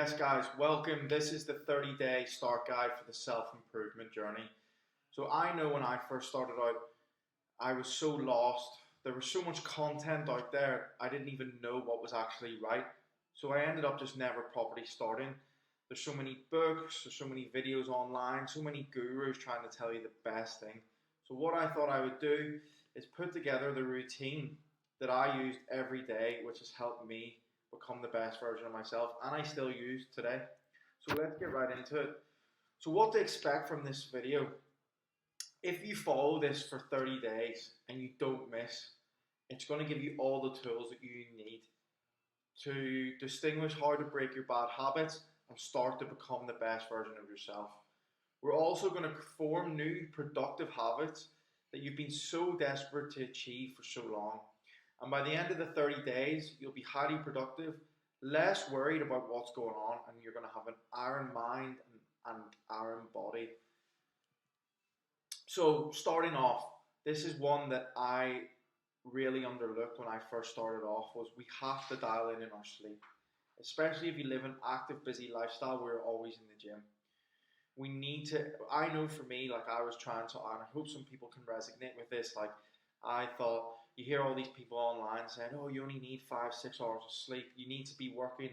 Yes, guys, welcome. This is the 30-day start guide for the self-improvement journey. So I know when I first started out, I was so lost. There was so much content out there, I didn't even know what was actually right. So I ended up just never properly starting. There's so many books, there's so many videos online, so many gurus trying to tell you the best thing. So what I thought I would do is put together the routine that I used every day, which has helped me become the best version of myself, and I still use today. So let's get right into it. So what to expect from this video: if you follow this for 30 days and you don't miss, it's going to give you all the tools that you need to distinguish how to break your bad habits and start to become the best version of yourself. We're also going to form new productive habits that you've been so desperate to achieve for so long. And by the end of the 30 days, you'll be highly productive, less worried about what's going on, and you're going to have an iron mind and iron body. So starting off, this is one that I really underlooked when I first started off, was we have to dial in our sleep. Especially if you live an active, busy lifestyle, we're always in the gym. We need to, I know for me, like I was trying to, and I hope some people can resonate with this, like I thought, you hear all these people online saying, oh, you only need 5-6 hours of sleep. You need to be working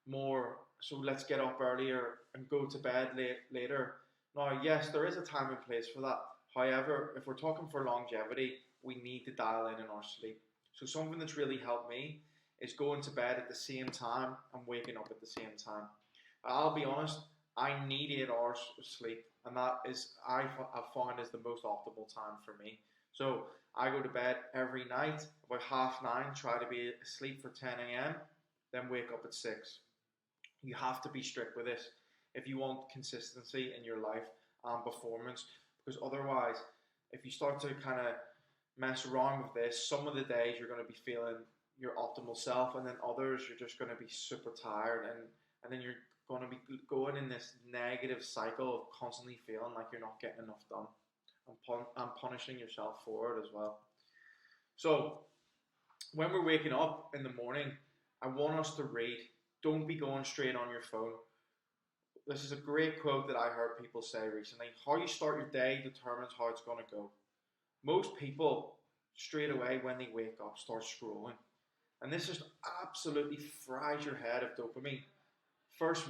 more, so let's get up earlier and go to bed later. Now, yes, there is a time and place for that. However, if we're talking for longevity, we need to dial in our sleep. So something that's really helped me is going to bed at the same time and waking up at the same time. I'll be honest, I need 8 hours of sleep, and that is, I've found, is the most optimal time for me. So I go to bed every night about 9:30, try to be asleep for 10 a.m., then wake up at 6. You have to be strict with this if you want consistency in your life and performance, because otherwise, if you start to kind of mess around with this, some of the days you're going to be feeling your optimal self, and then others you're just going to be super tired, and then you're going to be going in this negative cycle of constantly feeling like you're not getting enough done. And punishing yourself for it as well. So when we're waking up in the morning, I want us to read. Don't be going straight on your phone. This is a great quote that I heard people say recently. How you start your day determines how it's going to go. Most people straight away when they wake up start scrolling, and this just absolutely fries your head of dopamine. First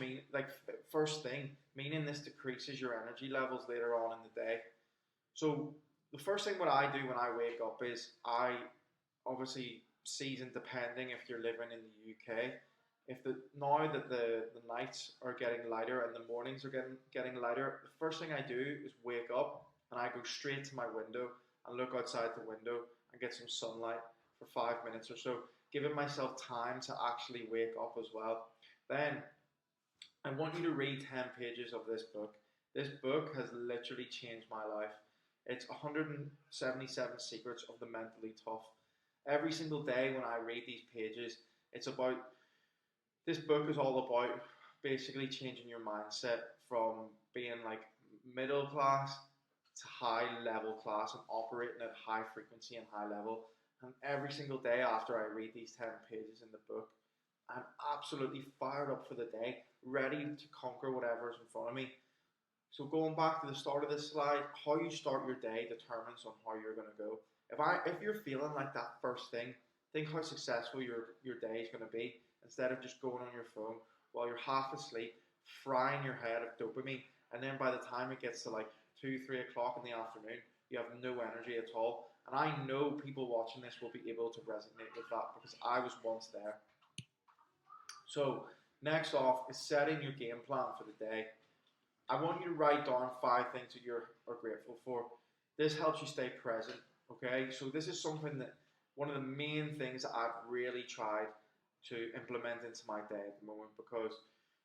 thing, meaning this decreases your energy levels later on in the day. So the first thing what I do when I wake up is I obviously, season depending if you're living in the UK, now that the nights are getting lighter and the mornings are getting lighter, the first thing I do is wake up and I go straight to my window and look outside the window and get some sunlight for 5 minutes or so, giving myself time to actually wake up as well. Then I want you to read 10 pages of this book. This book has literally changed my life. It's 177 Secrets of the Mentally Tough. Every single day when I read these pages, this book is all about basically changing your mindset from being like middle class to high level class and operating at high frequency and high level. And every single day after I read these 10 pages in the book, I'm absolutely fired up for the day, ready to conquer whatever is in front of me. So going back to the start of this slide, how you start your day determines on how you're going to go. If you're feeling like that first thing, think how successful your day is going to be, instead of just going on your phone while you're half asleep, frying your head of dopamine, and then by the time it gets to like 2-3 o'clock in the afternoon, you have no energy at all. And I know people watching this will be able to resonate with that, because I was once there. So next off is setting your game plan for the day. I want you to write down 5 things that you're grateful for. This helps you stay present, okay? So this is something that, one of the main things that I've really tried to implement into my day at the moment, because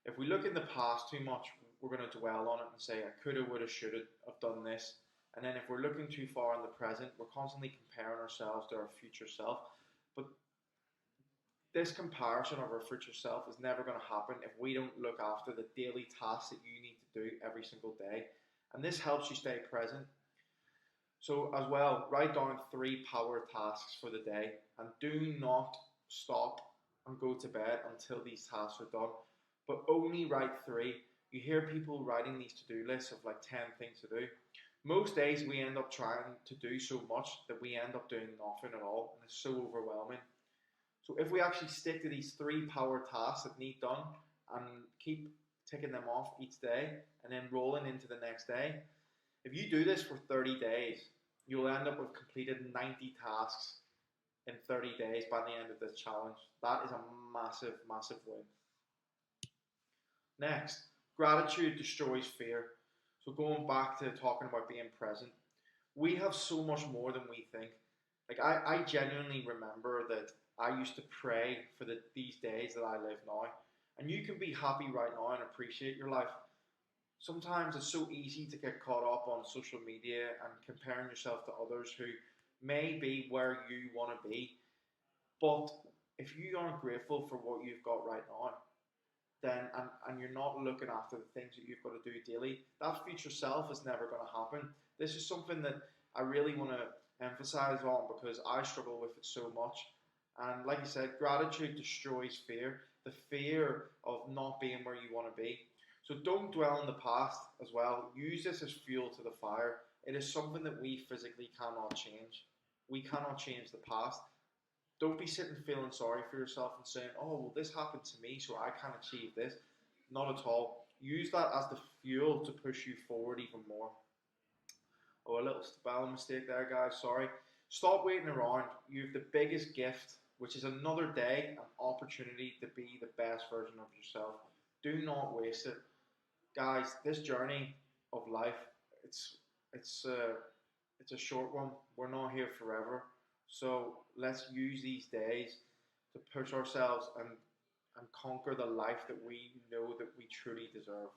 if we look in the past too much, we're going to dwell on it and say, I coulda, woulda, shoulda have done this. And then if we're looking too far in the present, we're constantly comparing ourselves to our future self. But this comparison of our future self is never going to happen if we don't look after the daily tasks that you need to do every single day. And this helps you stay present. So as well, write down 3 power tasks for the day, and do not stop and go to bed until these tasks are done. but only write 3. You hear people writing these to-do lists of like 10 things to do. Most days we end up trying to do so much that we end up doing nothing at all, and it's so overwhelming. So if we actually stick to these 3 power tasks that need done and keep ticking them off each day and then rolling into the next day, if you do this for 30 days, you'll end up with completed 90 tasks in 30 days by the end of this challenge. That is a massive, massive win. Next, gratitude destroys fear. So going back to talking about being present, we have so much more than we think. Like I genuinely remember that I used to pray for these days that I live now. And you can be happy right now and appreciate your life. Sometimes it's so easy to get caught up on social media and comparing yourself to others who may be where you want to be. But if you aren't grateful for what you've got right now, then and you're not looking after the things that you've got to do daily, that future self is never going to happen. This is something that I really want to emphasize on because I struggle with it so much. And like I said, gratitude destroys fear. The fear of not being where you want to be. So don't dwell on the past as well. Use this as fuel to the fire. It is something that we physically cannot change. We cannot change the past. Don't be sitting feeling sorry for yourself and saying, oh, well, this happened to me, so I can't achieve this. Not at all. Use that as the fuel to push you forward even more. Oh, a little spelling mistake there, guys. Sorry. Stop waiting around. You have the biggest gift, which is another day, an opportunity to be the best version of yourself. Do not waste it. Guys, this journey of life, it's a short one. We're not here forever. So let's use these days to push ourselves and conquer the life that we know that we truly deserve.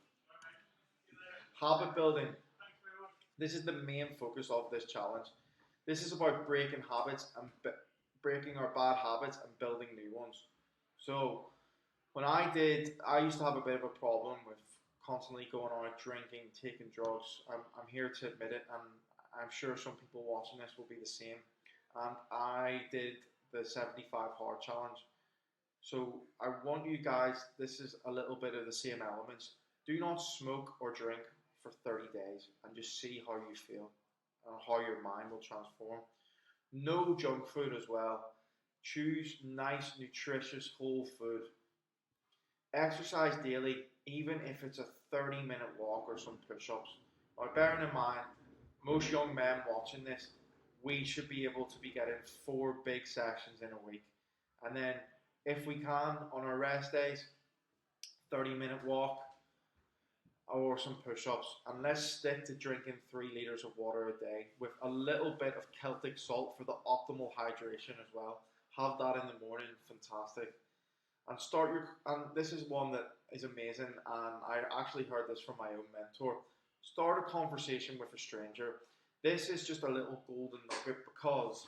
Habit building. This is the main focus of this challenge. This is about breaking habits and breaking our bad habits and building new ones. So when I used to have a bit of a problem with constantly going out, drinking, taking drugs. I'm here to admit it, and I'm sure some people watching this will be the same. And I did the 75 hard challenge. So I want you guys, this is a little bit of the same elements. Do not smoke or drink for 30 days and just see how you feel and how your mind will transform. No junk food as well. Choose nice, nutritious, whole food. Exercise daily, even if it's a 30-minute walk or some push-ups. Now, bearing in mind, most young men watching this, we should be able to be getting 4 big sessions in a week. And then, if we can, on our rest days, 30-minute walk or some push-ups. And let's stick to drinking 3 litres of water a day with a little bit of Celtic salt for the optimal hydration as well. Have that in the morning, fantastic. And this is one that is amazing, and I actually heard this from my own mentor. Start a conversation with a stranger. This is just a little golden nugget because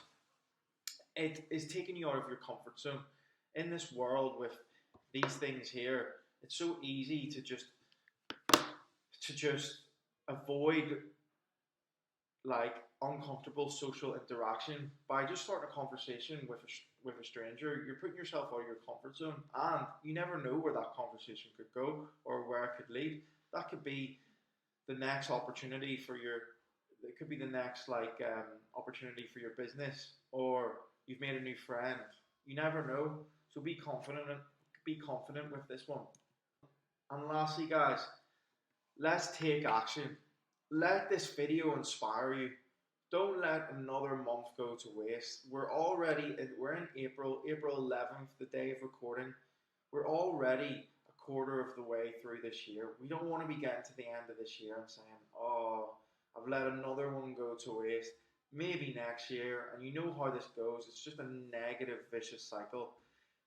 it is taking you out of your comfort zone. In this world with these things here, it's so easy to just avoid like uncomfortable social interaction by just starting a conversation with a stranger. You're putting yourself out of your comfort zone, and you never know where that conversation could go or where it could lead. That could be the next opportunity for it could be the next opportunity for your business, or you've made a new friend. You never know. So be confident with this one. And lastly, guys, let's take action. Let this video inspire you. Don't let another month go to waste. We're in April 11th, the day of recording. We're already a quarter of the way through this year. We don't want to be getting to the end of this year and saying, oh, I've let another one go to waste. Maybe next year. And you know how this goes. It's just a negative, vicious cycle.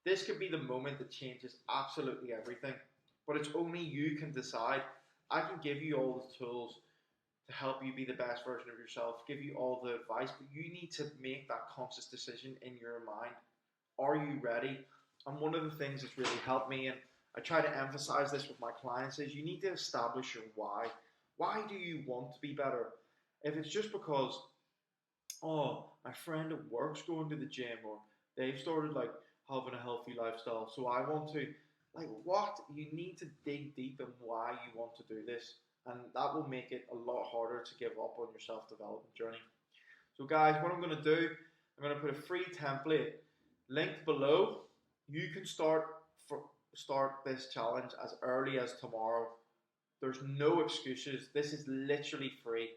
This could be the moment that changes absolutely everything. But it's only you can decide. I can give you all the tools to help you be the best version of yourself, give you all the advice, but you need to make that conscious decision in your mind. Are you ready? And one of the things that's really helped me, and I try to emphasize this with my clients, is you need to establish your why. Why do you want to be better? If it's just because, oh, my friend at work's going to the gym, or they've started having a healthy lifestyle, so I want to, Like what? You need to dig deep in why you want to do this. And that will make it a lot harder to give up on your self-development journey. So guys, what I'm going to do, I'm going to put a free template linked below. You can start this challenge as early as tomorrow. There's no excuses. This is literally free.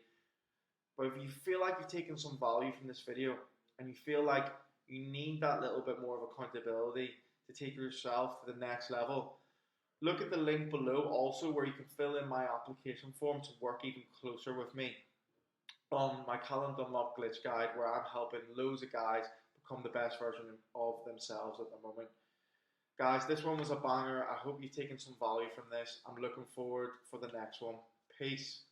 But if you feel like you've taken some value from this video and you feel like you need that little bit more of accountability to take yourself to the next level, look at the link below also where you can fill in my application form to work even closer with me on my Callum Dunlop Glitch Guide, where I'm helping loads of guys become the best version of themselves at the moment. Guys, this one was a banger. I hope you've taken some value from this. I'm looking forward for the next one. Peace.